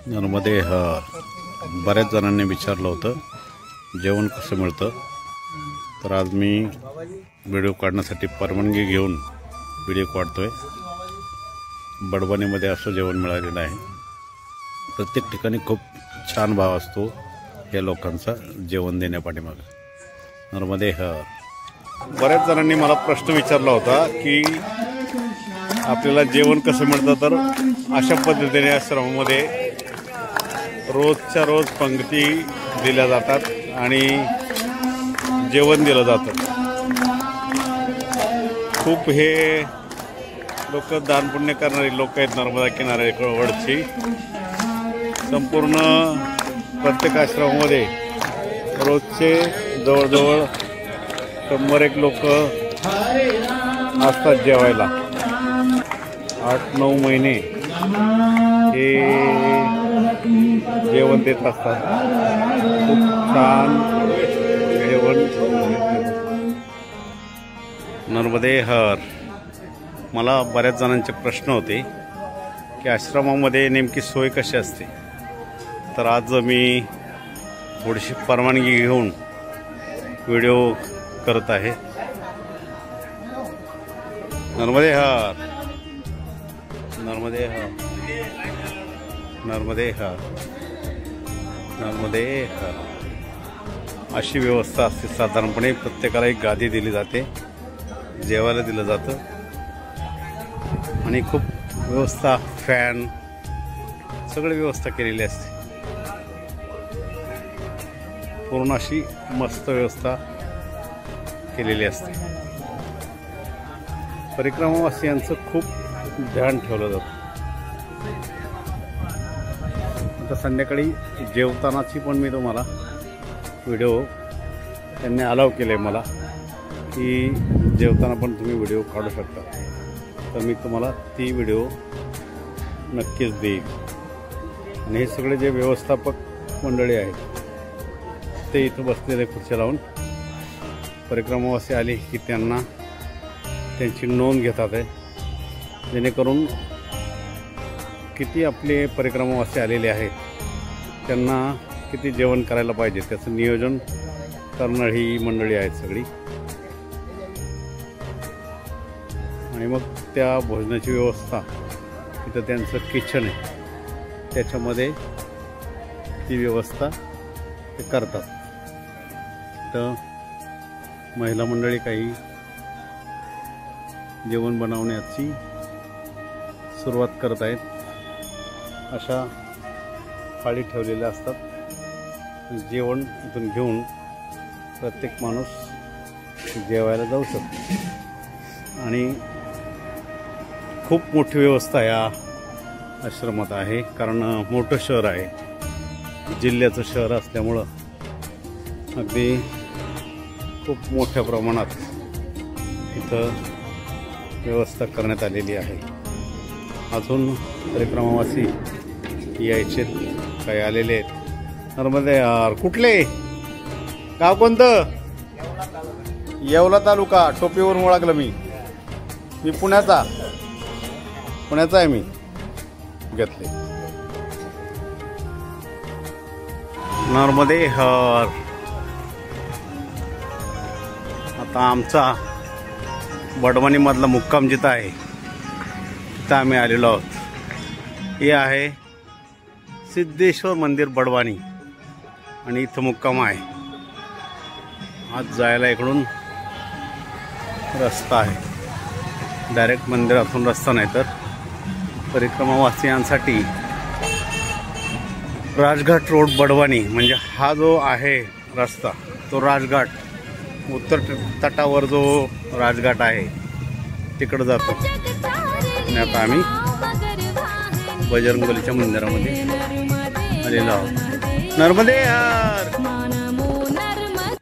नर्मदे बऱ्याच जणांनी विचारलं होतं जेवण कसं मिळतं, तर आज मी व्हिडिओ काढण्यासाठी परवानगी घेऊन व्हिडिओ काढतोय। बडवानीमध्ये असं जेवण मिळालेलं आहे। प्रत्येक ठिकाणी खूप छान भाव असतो या लोकांचा जेवण देण्यापाठीमागे। नर्मदे बऱ्याच जणांनी मला प्रश्न विचारला होता की आपल्याला जेवण कसं मिळतं, तर अशा पद्धतीने आश्रमामध्ये रोजच्या रोज पंक्ती दिल्या जातात आणि जेवण दिलं जातं। खूप हे लोक दानपुण्य करणारे लोक आहेत नर्मदा किनाऱ्यावरची। संपूर्ण प्रत्येक आश्रमामध्ये रोजचे जवळजवळ 100 लोक असतात जेवायला। 8-9 महिने हे जेवण देत असतात। खूप छान जेवण। नर्मदे मला बऱ्याच जणांचे प्रश्न होते की आश्रमामध्ये नेमकी सोय कशी असते, तर आज मी थोडीशी परवानगी घेऊन व्हिडिओ करत आहे। नर्मदे नर्मदे नर्मदे नर्मदे अशी व्यवस्था असते। साधारणपणे प्रत्येकाला एक गादी दिली जाते, जेवायला दिलं जातं आणि खूप व्यवस्था, फॅन, सगळी व्यवस्था केलेली असते। पूर्ण अशी मस्त व्यवस्था केलेली असते। परिक्रमावासियांचं खूप ध्यान ठेवलं जातं। आता संध्याकाळी जेवतानाची पण मी तुम्हाला व्हिडिओ त्यांनी अलाव केले मला की जेवताना पण तुम्ही व्हिडिओ काढू शकता, तर मी तुम्हाला ती व्हिडिओ नक्कीच देईन। आणि हे सगळे जे व्यवस्थापक मंडळी आहेत ते इथं बसलेले खुर्च्या लावून परिक्रमावासी आले की त्यांना त्यांची नोंद घेतात आहे, जेणेकरून किती आपले परिक्रमावासी आलेले आहेत त्यांना किती जेवण करायला पाहिजे त्याचं नियोजन करणारी ही मंडळी आहेत सगळी। आणि मग त्या भोजनाची व्यवस्था तिथं त्यांचं किचन आहे, त्याच्यामध्ये ती व्यवस्था ते करतात। तर महिला मंडळी काही जेवण बनवण्याची सुरुवात करत आहेत। अशा थाळी ठेवलेल्या असतात, जेवण इथून घेऊन प्रत्येक माणूस जेवायला जाऊ शकतो। आणि खूप मोठी व्यवस्था या आश्रमात आहे, कारण मोठं शहर आहे, जिल्ह्याचं शहर असल्यामुळं अगदी खूप मोठ्या प्रमाणात इथं व्यवस्था करण्यात आलेली आहे। अजून परिक्रमावासी यायचे काही आलेले आहेत। नर्मदे कुठले गाव कोणतं? येवला तालुका। टोपीवरून ओळखलं मी पुण्याचा आहे मी घेतले। नर्मदे आता आमचा बडवानीमधला मुक्काम जिथं आहे तिथं आम्ही आलेलो आहोत। हे आहे सिद्धेश्वर मंदिर बडवानी आणि इथं मुक्काम आहे। आज जायला इकडून रस्ता आहे, डायरेक्ट मंदिरातून रस्ता नाही, तर परिक्रमावासियांसाठी राजघाट रोड बडवानी म्हणजे हा जो आहे रस्ता तो राजघाट, उत्तर तटावर जो राजघाट आहे तिकडं जातो। आणि आता आम्ही बजरंगबलीच्या मंदिरामध्ये आलेलो आहोत। नर्मदे